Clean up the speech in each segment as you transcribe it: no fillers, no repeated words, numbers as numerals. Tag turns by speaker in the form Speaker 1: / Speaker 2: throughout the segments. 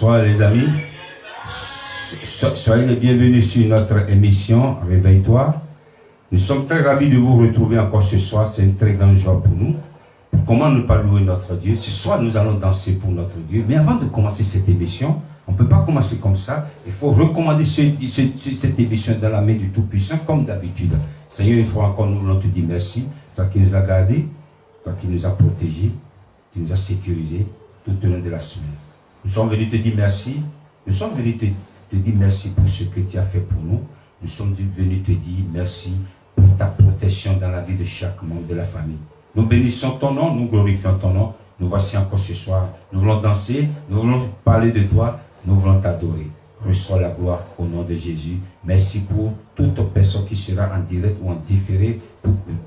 Speaker 1: Bonsoir les amis. Soyez les bienvenus sur notre émission Réveille-toi. Nous sommes très ravis de vous retrouver encore ce soir. C'est une très grande joie pour nous. Comment ne pas louer notre Dieu? Ce soir, nous allons danser pour notre Dieu. Mais avant de commencer cette émission, on ne peut pas commencer comme ça. Il faut recommander cette émission dans la main du Tout-Puissant, comme d'habitude. Seigneur, une fois encore, nous voulons te dire merci. Toi qui nous as gardés, toi qui nous as protégés, qui nous as sécurisés tout au long de la semaine. Nous sommes venus te dire merci. Nous sommes venus te dire merci pour ce que tu as fait pour nous. Nous sommes venus te dire merci pour ta protection dans la vie de chaque membre de la famille. Nous bénissons ton nom, nous glorifions ton nom. Nous voici encore ce soir. Nous voulons danser, nous voulons parler de toi, nous voulons t'adorer. Reçois la gloire au nom de Jésus. Merci pour toute personne qui sera en direct ou en différé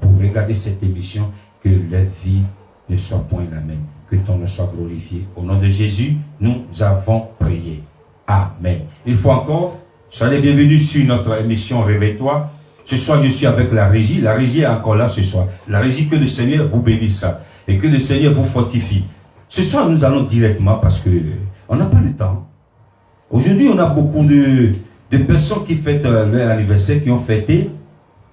Speaker 1: pour regarder cette émission, que leur vie ne soit point la même. Que ton nom soit glorifié. Au nom de Jésus, nous avons prié. Amen. Une fois encore, soyez les bienvenus sur notre émission Réveille-toi. Ce soir, je suis avec la régie. La régie est encore là ce soir. La régie, que le Seigneur vous bénisse et que le Seigneur vous fortifie. Ce soir, nous allons directement parce que on n'a pas le temps. Aujourd'hui, on a beaucoup de personnes qui fêtent leur anniversaire, qui ont fêté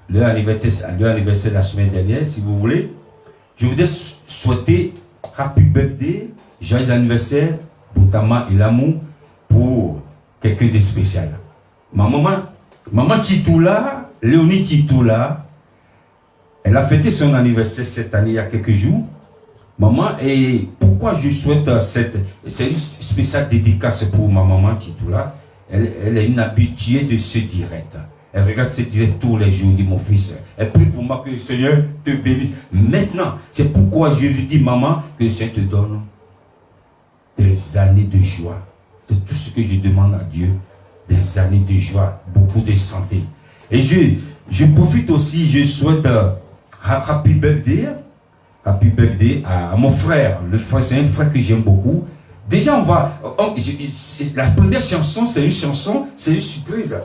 Speaker 1: leur anniversaire la semaine dernière, si vous voulez. Je voudrais souhaiter Happy Birthday, joyeux anniversaire pour Tama et l'amour, pour quelqu'un de spécial. Ma maman Titoula, Léonie Titoula, elle a fêté son anniversaire cette année, il y a quelques jours. Maman, et pourquoi je souhaite c'est une spéciale dédicace pour ma maman Titoula. Elle est une habituée de ce direct. Elle regarde ce direct tous les jours, dit mon fils. Elle prie pour moi que le Seigneur te bénisse. Maintenant, c'est pourquoi je lui dis, maman, que le Seigneur te donne des années de joie. C'est tout ce que je demande à Dieu. Des années de joie, beaucoup de santé. Et je profite aussi, je souhaite Happy Birthday à mon frère. Le frère, c'est un frère que j'aime beaucoup. Déjà, la première chanson, c'est une surprise.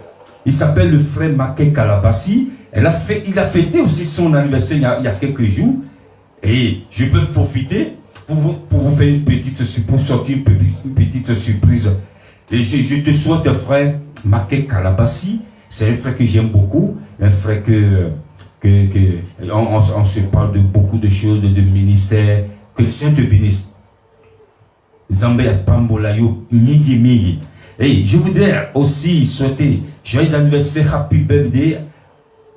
Speaker 1: Il s'appelle le frère Maké Kalabassi. Il a fêté aussi son anniversaire il y a quelques jours. Et je peux profiter pour vous faire une petite surprise. Et je te souhaite, frère Maké Kalabassi. C'est un frère que j'aime beaucoup. Un frère on se parle de beaucoup de choses, de ministère. Que le Seigneur te bénisse. Zambé Pambolayo, Migi. Et je voudrais aussi souhaiter joyeux anniversaire, Happy Birthday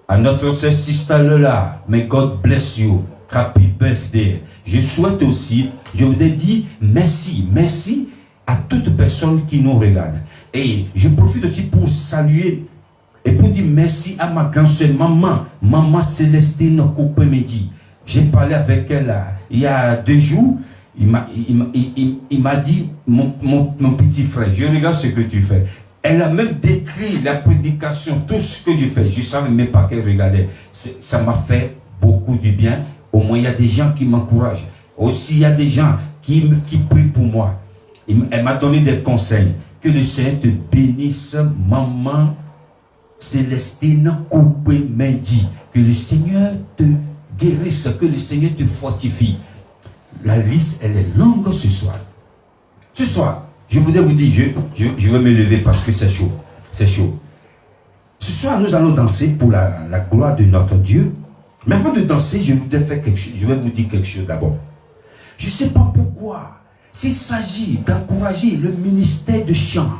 Speaker 1: à notre sœur Sister Lola. May God bless you. Happy Birthday. Je souhaite aussi, je voudrais dire merci à toute personne qui nous regarde. Et je profite aussi pour saluer et pour dire merci à ma grand-sœur, maman Célestine Koupemedi. J'ai parlé avec elle il y a 2 jours. Il m'a dit, mon petit frère, je regarde ce que tu fais. Elle a même décrit la prédication, tout ce que je fais. Je ne savais même pas qu'elle regardait. Ça m'a fait beaucoup de bien. Au moins, il y a des gens qui m'encouragent. Aussi, il y a des gens qui prient pour moi. Elle m'a donné des conseils. Que le Seigneur te bénisse, maman Célestine Koupé-Mendi. Que le Seigneur te guérisse, que le Seigneur te fortifie. La liste, elle est longue ce soir. Ce soir, je voudrais vous dire, je vais me lever parce que c'est chaud. C'est chaud. Ce soir, nous allons danser pour la gloire de notre Dieu. Mais avant de danser, je vais vous dire quelque chose d'abord. Je ne sais pas pourquoi. S'il s'agit d'encourager le ministère de chant,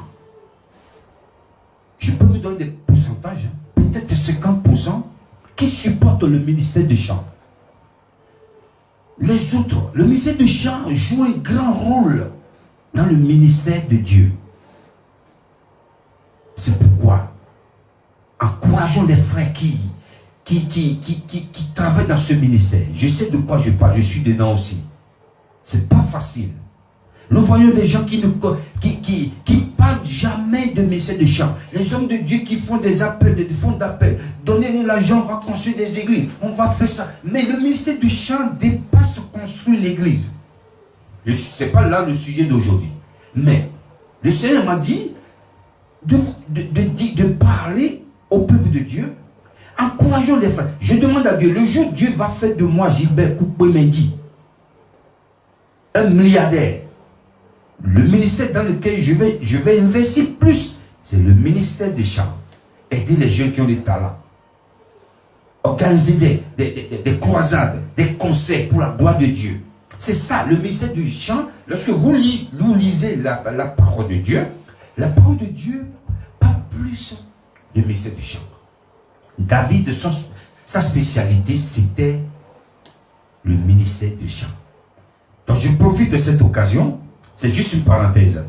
Speaker 1: je peux vous donner des pourcentages, peut-être 50% qui supportent le ministère de chant. Les autres, le ministère de chant joue un grand rôle dans le ministère de Dieu. C'est pourquoi encourageons les frères qui travaillent dans ce ministère. Je sais de quoi je parle, je suis dedans aussi. C'est pas facile. Nous voyons des gens qui parlent jamais de ministère de chant. Les hommes de Dieu qui font des appels, des fonds d'appel. Donnez-nous l'argent, on va construire des églises. On va faire ça. Mais le ministère du chant dépasse construire l'église. Ce n'est pas là le sujet d'aujourd'hui. Mais le Seigneur m'a dit de parler au peuple de Dieu. Encourageons les frères. Je demande à Dieu, le jour où Dieu va faire de moi Gilbert Koupé-Mendi un milliardaire, le ministère dans lequel je vais investir plus, c'est le ministère des chants. Aider les jeunes qui ont des talents. Organiser des croisades, des concerts pour la gloire de Dieu. C'est ça, le ministère du chant. Lorsque vous lisez la parole de Dieu pas plus le ministère du chant. David, sa spécialité, c'était le ministère du chant. Donc je profite de cette occasion, c'est juste une parenthèse.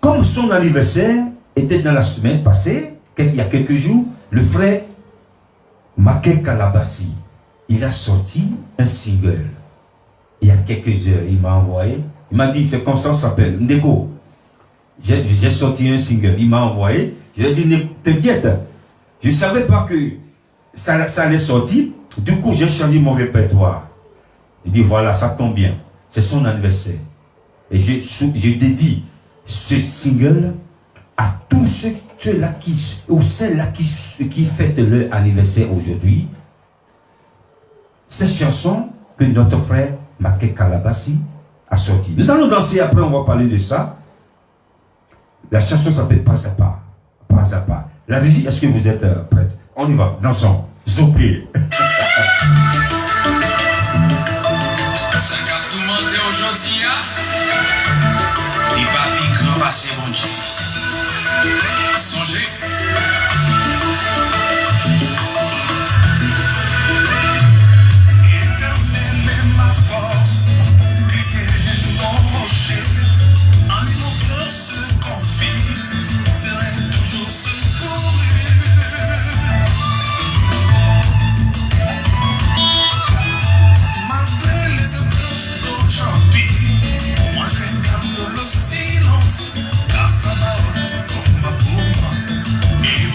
Speaker 1: Comme son anniversaire était dans la semaine passée, il y a quelques jours, le frère Maké Kalabassi, il a sorti un single. Il y a quelques heures, il m'a envoyé. Il m'a dit, c'est comme ça s'appelle. Ndeko. J'ai sorti un single. Il m'a envoyé. Je lui ai dit, t'inquiète. Je ne savais pas que ça allait sortir. Du coup, j'ai changé mon répertoire. Il dit, voilà, ça tombe bien. C'est son anniversaire. Et je dédie ce single à tous ceux-là ou celles-là qui fêtent leur anniversaire aujourd'hui. Cette chanson que notre frère Maké Kalabassi a sorti. Nous allons danser, après on va parler de ça. La chanson s'appelle Pas à pas. Pas à pas. La régie, est-ce que vous êtes prête? On y va, dansons. Zopé.
Speaker 2: Ça cap tout monter aujourd'hui, il va piquer grand passer mon Dieu. Songez.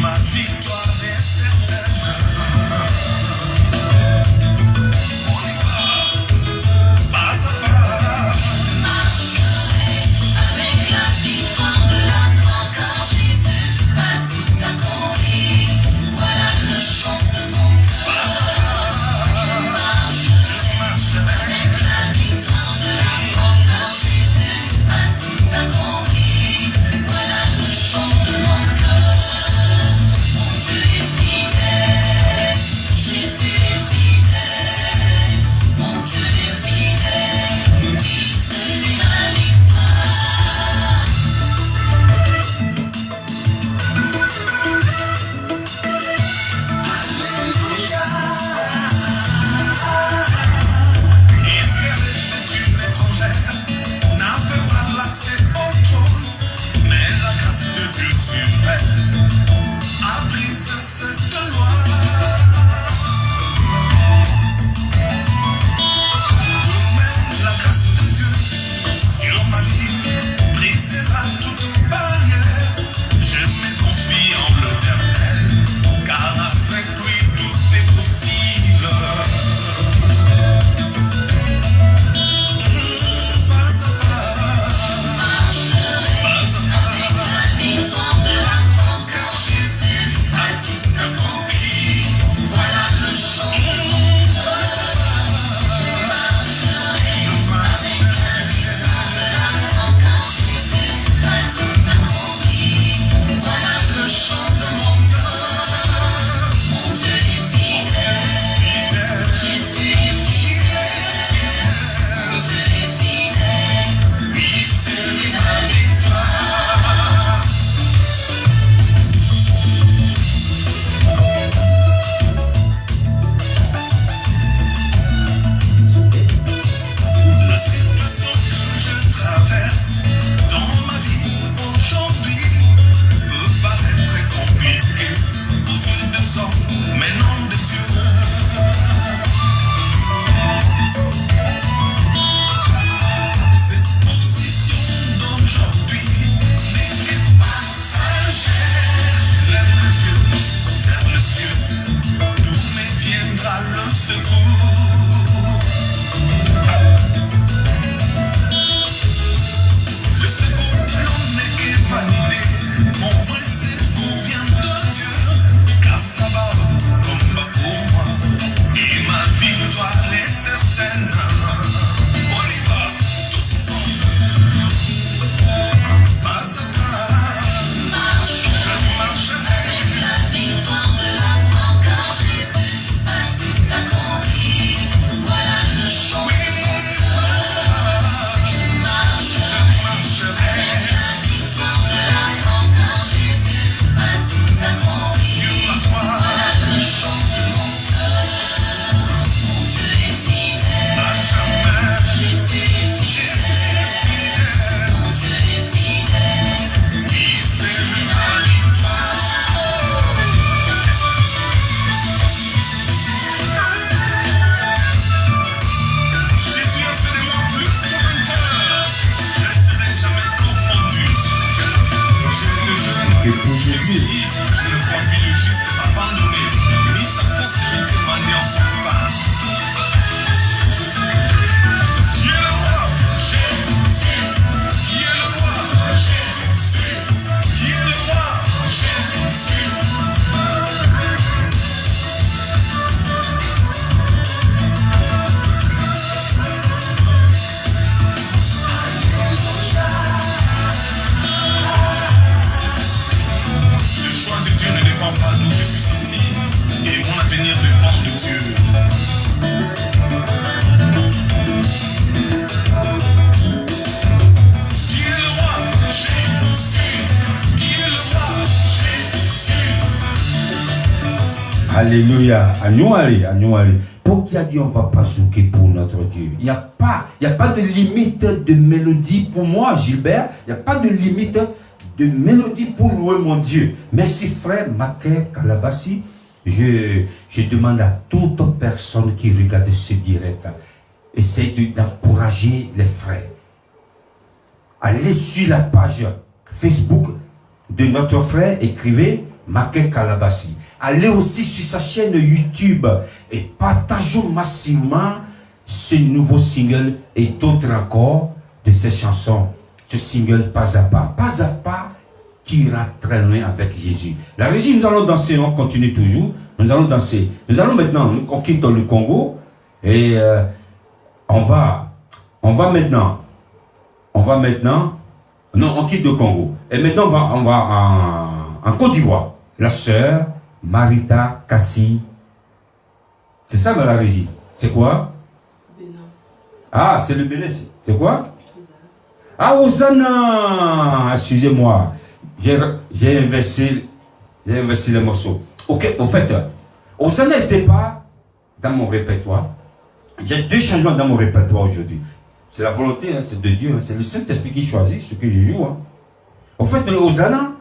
Speaker 3: Ma vie
Speaker 1: Alléluia. Allez. Pour qui a dit on ne va pas zouker pour notre Dieu? Il n'y a pas de limite de mélodie pour moi, Gilbert. Il n'y a pas de limite de mélodie pour louer mon Dieu. Merci frère Maké Kalabassi. Je demande à toute personne qui regarde ce direct, essaye d'encourager les frères. Allez sur la page Facebook de notre frère, écrivez Maké Kalabassi. Allez aussi sur sa chaîne YouTube et partageons massivement ce nouveau single et d'autres encore de ces chansons. Ce single pas à pas. Pas à pas, tu iras très loin avec Jésus. La régie, nous allons danser, on continue toujours. Nous allons danser. Nous allons maintenant, on quitte le Congo et on va maintenant, non, on quitte le Congo. Et maintenant, on va en Côte d'Ivoire. La sœur Marita Kassi. C'est ça dans la régie. C'est quoi? Bénin. Ah, c'est le Bénin. C'est quoi? Ah, Hosanna. Excusez-moi. J'ai inversé les morceaux. Ok, au fait, Hosanna n'était pas dans mon répertoire. Il y a deux changements dans mon répertoire aujourd'hui. C'est la volonté, hein, c'est de Dieu. Hein, c'est le Saint-Esprit qui choisit ce que je joue. Hein. Au fait, le Hosanna,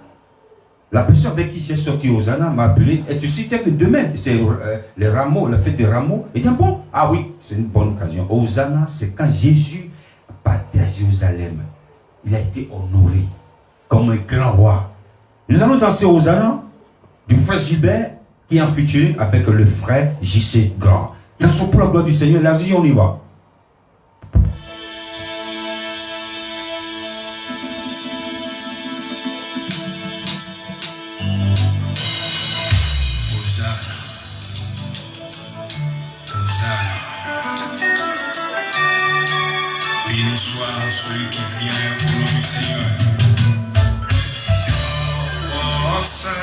Speaker 1: la personne avec qui j'ai sorti Hosanna m'a appelé. Et tu sais que demain, c'est les rameaux, la fête des rameaux. Il dit, bon, ah oui, c'est une bonne occasion. Hosanna, c'est quand Jésus partait à Jérusalem. Il a été honoré comme un grand roi. Nous allons danser Hosanna du frère Gilbert qui est en featuring avec le frère JC Grand. Dansons pour la gloire du Seigneur. La vie, on y va.
Speaker 2: Béni soit celui qui vient au nom du Seigneur. Oh, Salem,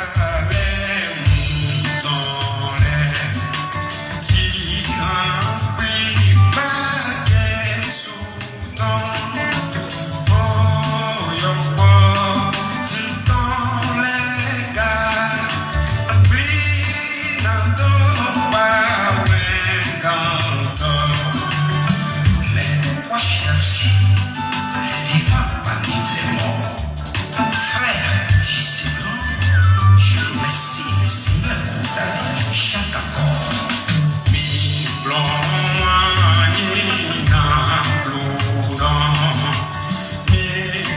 Speaker 2: dans l'air, qui remplit par des sous-temps. Oh, Yoko, dit dans les gars, plis dans ton pas, ouais, canton. Mais pourquoi chercher les vivants parmi les morts? Frère, j'y suis grand, je remercie le Seigneur pour ta vie, chaque accord. Mi blanc, ni na bloudan, mi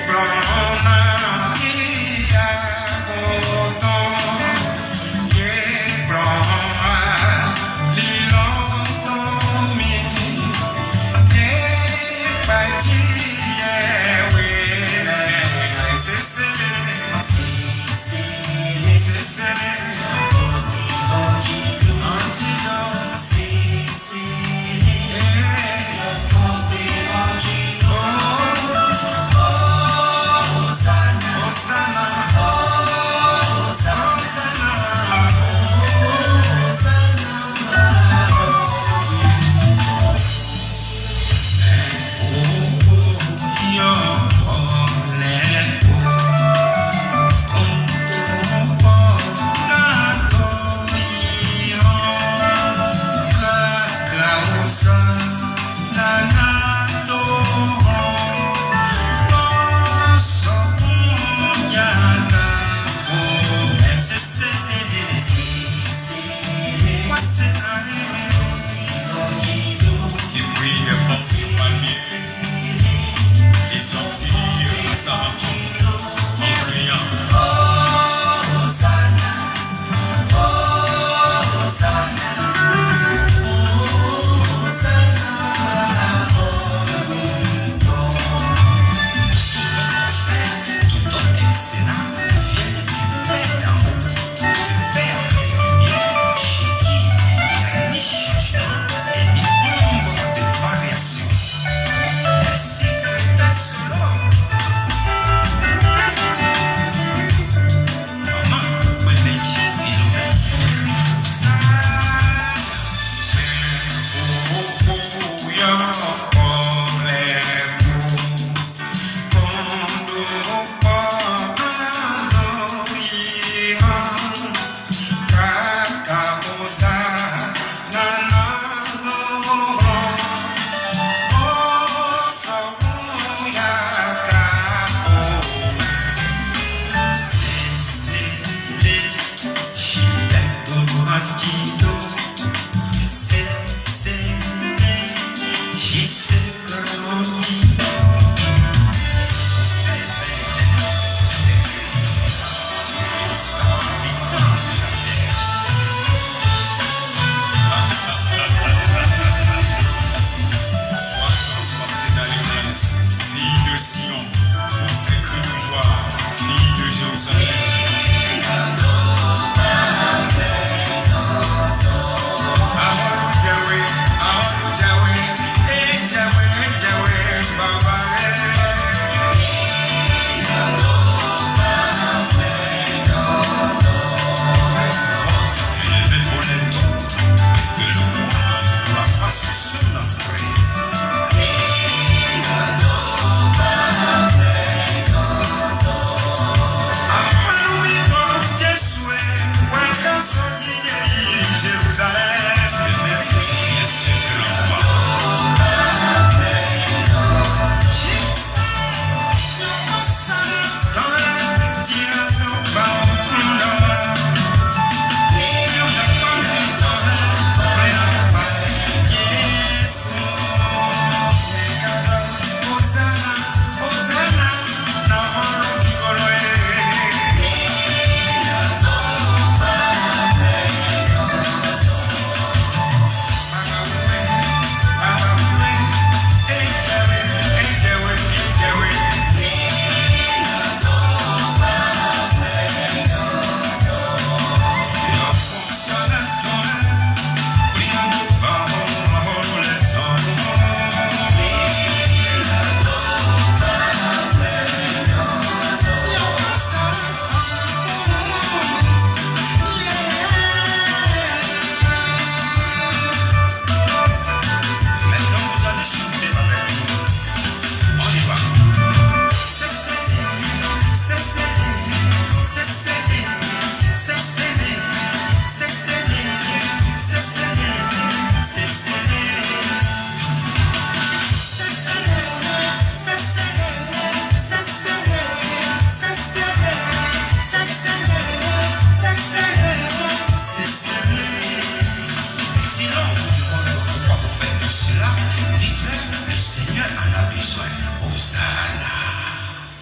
Speaker 2: blanc, na ria coton, ye blanc, li longtemps mi.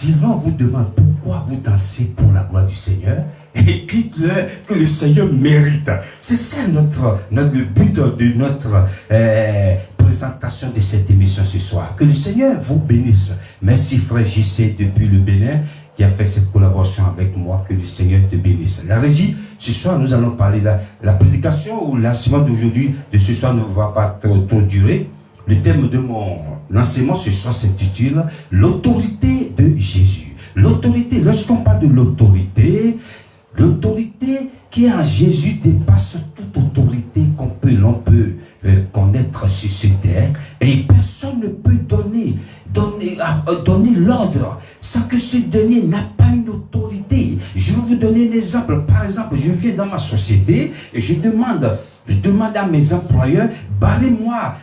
Speaker 1: Si l'on vous demande pourquoi vous dansez pour la gloire du Seigneur, et dites-leur que le Seigneur mérite. C'est ça le but de notre présentation de cette émission ce soir. Que le Seigneur vous bénisse. Merci frère JC depuis le Bénin qui a fait cette collaboration avec moi. Que le Seigneur te bénisse. La régie, ce soir nous allons parler de la prédication ou l'enseignement d'aujourd'hui de ce soir ne va pas trop durer. Le thème de mon enseignement ce soir s'intitule l'autorité de Jésus. L'autorité, lorsqu'on parle de l'autorité qui est en Jésus dépasse toute autorité l'on peut connaître sur cette terre, et personne ne peut donner l'ordre sans que ce dernier n'a pas une autorité. Je vais vous donner un exemple. Par exemple, je viens dans ma société et je demande à mes employeurs, barrez-moi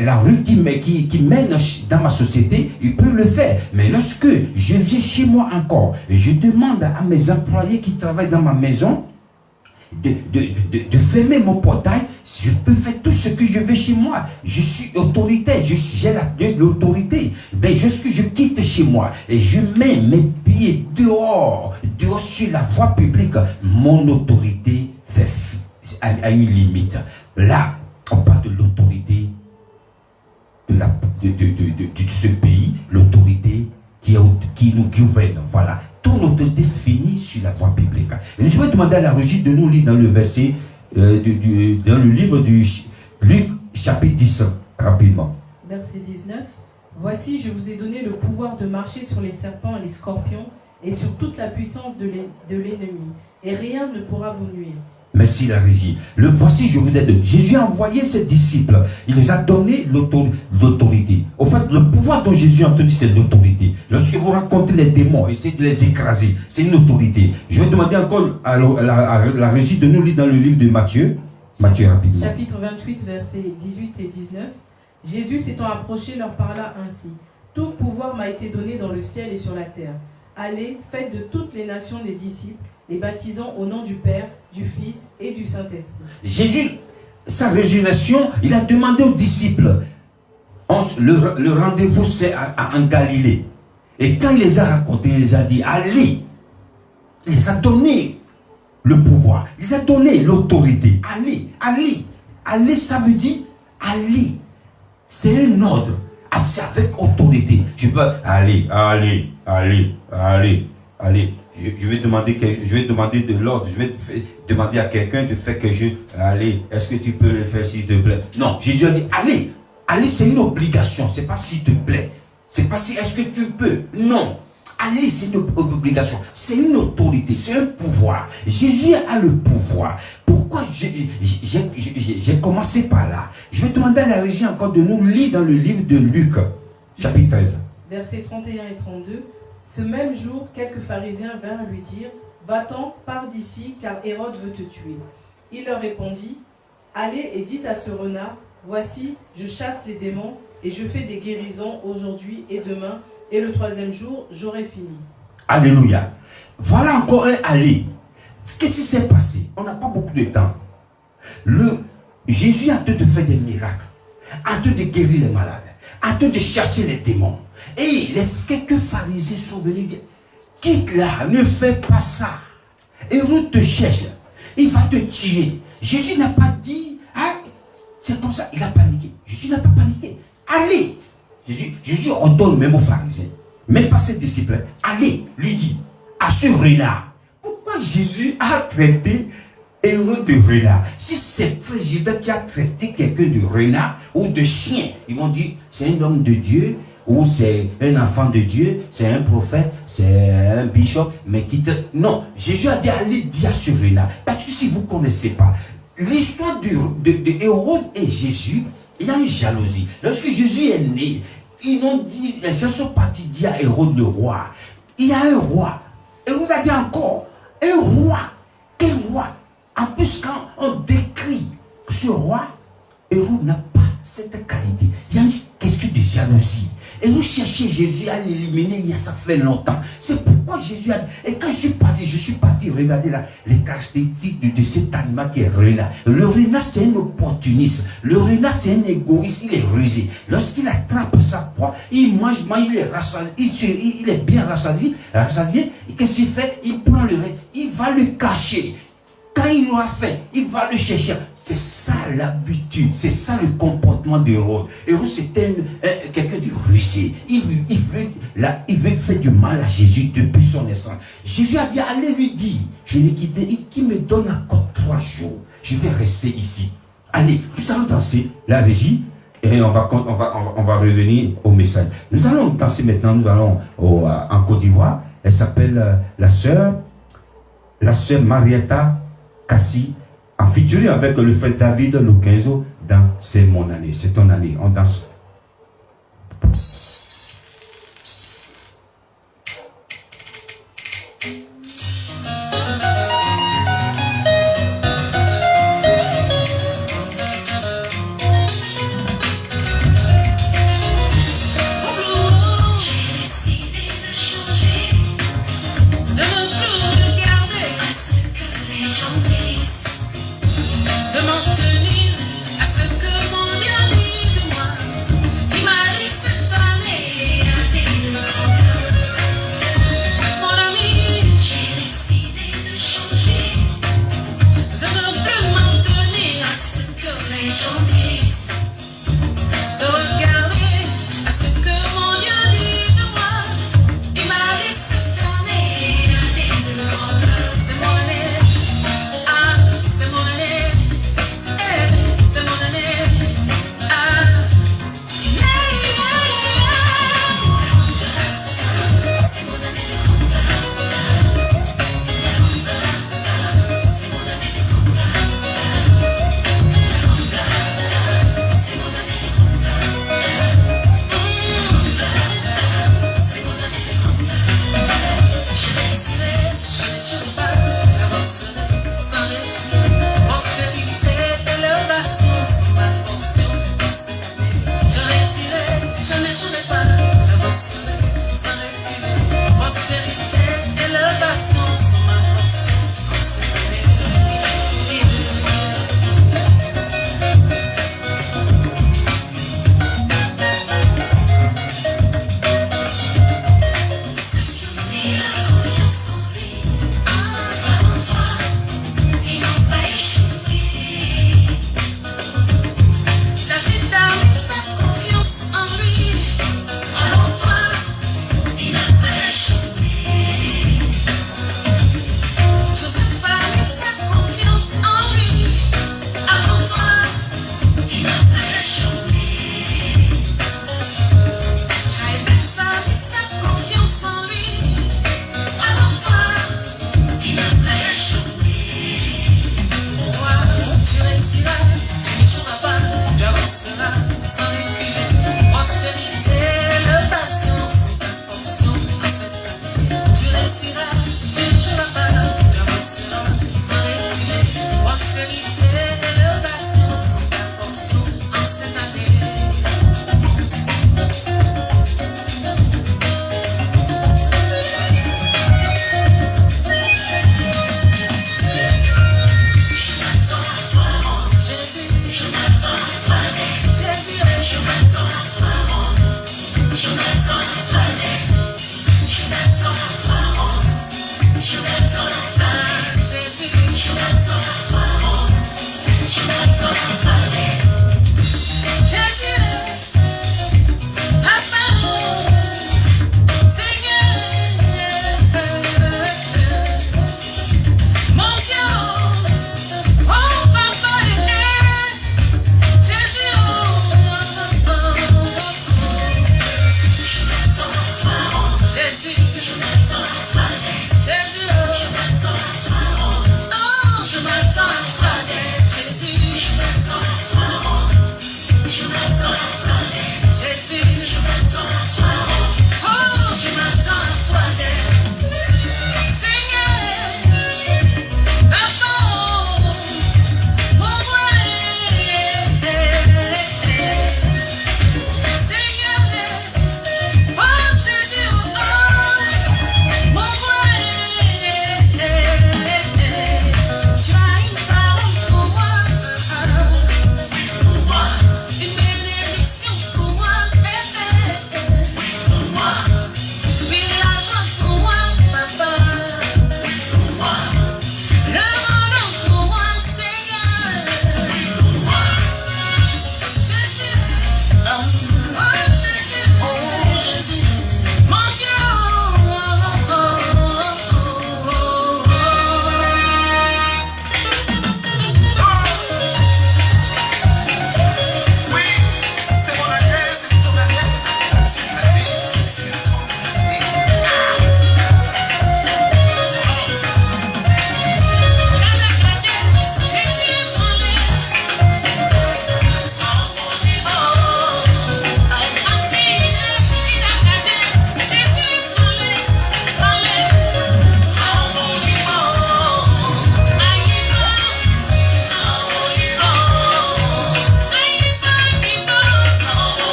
Speaker 1: la rue qui mène dans ma société, ils peuvent le faire. Mais lorsque je viens chez moi encore, et je demande à mes employés qui travaillent dans ma maison, de fermer mon portail, je peux faire tout ce que je veux chez moi. Je suis autoritaire, j'ai l'autorité. Ben, lorsque je quitte chez moi et je mets mes pieds dehors sur la voie publique, mon autorité a une limite. Là, on parle de l'autorité de ce pays, l'autorité qui nous gouverne. Voilà. Ton autorité finit sur la voie publique. Et je vais demander à la régie de nous lire dans le verset, dans le livre du Luc, chapitre 10, rapidement.
Speaker 3: Verset 19. Voici, je vous ai donné le pouvoir de marcher sur les serpents et les scorpions et sur toute la puissance de l'ennemi, et rien ne pourra vous nuire.
Speaker 1: Merci la régie. Voici, je vous ai donné. Jésus a envoyé ses disciples. Il les a donné l'autorité. Au fait, le pouvoir dont Jésus a entendu, c'est l'autorité. Lorsque vous rencontrez les démons, essayez de les écraser. C'est une autorité. Je vais demander encore à la régie de nous lire dans le livre de Matthieu. Matthieu, rapidement.
Speaker 3: Chapitre 28, versets 18 et 19. Jésus s'étant approché leur parla ainsi. Tout pouvoir m'a été donné dans le ciel et sur la terre. Allez, faites de toutes les nations des disciples, les baptisant au nom du Père, du Fils et du Saint-Esprit.
Speaker 1: Jésus, sa résurrection, il a demandé aux disciples, le rendez-vous c'est en Galilée. Et quand il les a racontés, il les a dit, allez. Il les a donné le pouvoir, il les a donné l'autorité. Allez, allez. Allez, ça veut dire, allez. C'est un ordre, c'est avec autorité. Je peux, allez. Je vais demander de l'ordre. Je vais demander à quelqu'un de faire quelque chose. Allez, est-ce que tu peux le faire s'il te plaît? Non, Jésus a dit, allez. Allez, c'est une obligation. C'est pas s'il te plaît. C'est pas si est-ce que tu peux. Non. Allez, c'est une obligation. C'est une autorité. C'est un pouvoir. Jésus a le pouvoir. Pourquoi j'ai commencé par là? Je vais demander à la régie encore de nous lire dans le livre de Luc, chapitre 13.
Speaker 3: Versets 31 et 32. Ce même jour, quelques pharisiens vinrent lui dire, va-t'en, pars d'ici, car Hérode veut te tuer. Il leur répondit, allez et dites à ce renard, voici, je chasse les démons et je fais des guérisons aujourd'hui et demain, et le troisième jour, j'aurai fini.
Speaker 1: Alléluia. Voilà encore un aller. Qu'est-ce qui s'est passé? On n'a pas beaucoup de temps. Jésus a train de faire des miracles, a train de guérir les malades, a train de chasser les démons. Et quelques pharisiens sont venus dire, quitte là, ne fais pas ça. Hérode te cherche, il va te tuer. Jésus n'a pas dit, ah, c'est comme ça, il a paniqué. Jésus n'a pas paniqué. Allez. Jésus ordonne même aux pharisiens, même pas ses disciples, allez, lui dit, à ce renard. Pourquoi Jésus a traité Hérode de renard? Si c'est Frère Gilbert qui a traité quelqu'un de renard ou de chien, ils vont dire, c'est un homme de Dieu, ou c'est un enfant de Dieu, c'est un prophète, c'est un bishop, mais qui te... Non, Jésus a dit, allez dire à ce renard. Parce que si vous ne connaissez pas l'histoire de Hérode et Jésus, il y a une jalousie. Lorsque Jésus est né, ils m'ont dit, les gens sont partis dire à Hérode le roi. Il y a un roi. Hérode a dit encore, un roi. Quel roi? En plus, quand on décrit ce roi, Hérode n'a pas cette qualité. Il y a une question de jalousie.
Speaker 4: Et vous cherchez Jésus à l'éliminer, ça fait longtemps. C'est pourquoi Jésus a dit, et quand je suis parti regarder là, les caractéristiques de cet animal qui est renard. Le renard, c'est un opportuniste. Le renard, c'est un égoïste, il est rusé. Lorsqu'il attrape sa proie, il mange, il est rassasié, il est bien rassasié. Et qu'est-ce qu'il fait? Il prend le reste, il va le cacher. Quand il l'aura fait, il va le chercher. C'est ça l'habitude, c'est ça le comportement d'Hérode. Hérode, c'était quelqu'un de rusé. Il veut faire du mal à Jésus depuis son naissance. Jésus a dit, allez lui dire, je l'ai quitté, qui me donne encore 3 jours. Je vais rester ici. Allez, nous allons danser la régie. Et on va revenir au message. Nous allons danser maintenant, nous allons en Côte d'Ivoire. Elle s'appelle la sœur Marietta Kassi, en featuring avec le frère David Lukenzo dans C'est mon année, c'est ton année. On danse.
Speaker 2: De m'en tenir à ce que mon Dieu dit de moi.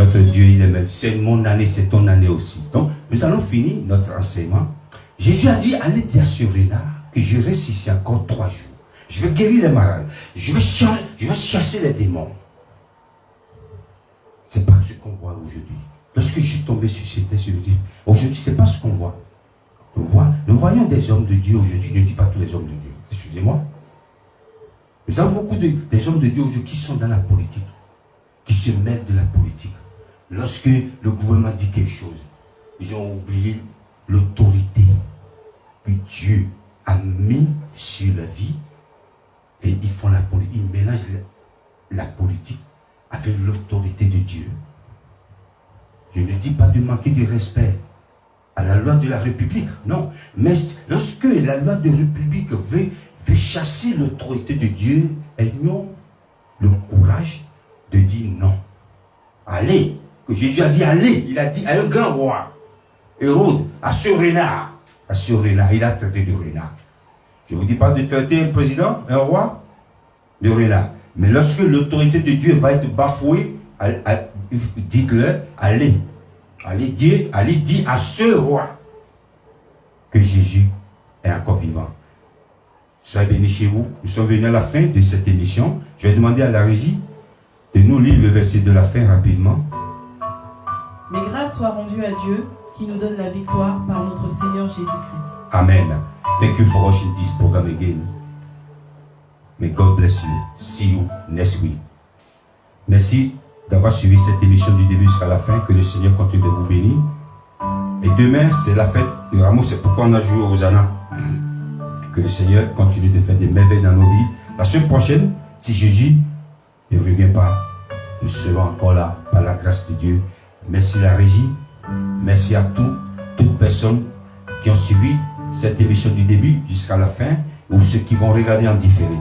Speaker 1: Notre Dieu, il est même. C'est mon année, c'est ton année aussi. Donc, nous allons finir notre enseignement. Jésus a dit, allez dire à Surina que je reste ici encore 3 jours. Je vais guérir les malades. Je vais chasser les démons. Ce n'est pas ce qu'on voit aujourd'hui. Lorsque je suis tombé sur ces textes, je me dis, aujourd'hui, ce n'est pas ce qu'on voit. Nous voyons des hommes de Dieu aujourd'hui. Je ne dis pas tous les hommes de Dieu. Excusez-moi. Nous avons beaucoup des hommes de Dieu aujourd'hui qui sont dans la politique, qui se mêlent de la politique. Lorsque le gouvernement dit quelque chose, ils ont oublié l'autorité que Dieu a mis sur la vie et ils font la politique. Ils mélangent la politique avec l'autorité de Dieu. Je ne dis pas de manquer de respect à la loi de la République, non. Mais lorsque la loi de la République veut chasser l'autorité de Dieu, elles ont le courage de dire non. Allez, que Jésus a dit allez, il a dit à un grand roi, Hérode, à ce renard, il a traité de renard. Je ne vous dis pas de traiter un président, un roi, de renard. Mais lorsque l'autorité de Dieu va être bafouée, dites-le, allez dire à ce roi que Jésus est encore vivant. Soyez bénis chez vous. Nous sommes venus à la fin de cette émission. Je vais demander à la régie de nous lire le verset de la fin rapidement.
Speaker 3: Mais grâce soit rendue à Dieu qui nous donne la victoire par notre Seigneur Jésus-Christ.
Speaker 1: Amen. Thank you for watching this program again. May God bless you. See you next week. Merci d'avoir suivi cette émission du début jusqu'à la fin. Que le Seigneur continue de vous bénir. Et demain, c'est la fête du Rameau. C'est pourquoi on a joué au Hosanna. Que le Seigneur continue de faire des merveilles dans nos vies. La semaine prochaine, si Jésus ne revient pas, nous serons encore là par la grâce de Dieu. Merci la régie. Merci à toutes personnes qui ont suivi cette émission du début jusqu'à la fin ou ceux qui vont regarder en différé.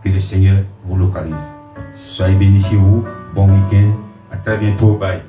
Speaker 1: Que le Seigneur vous localise. Soyez bénis chez vous. Bon week-end. À très bientôt. Bye.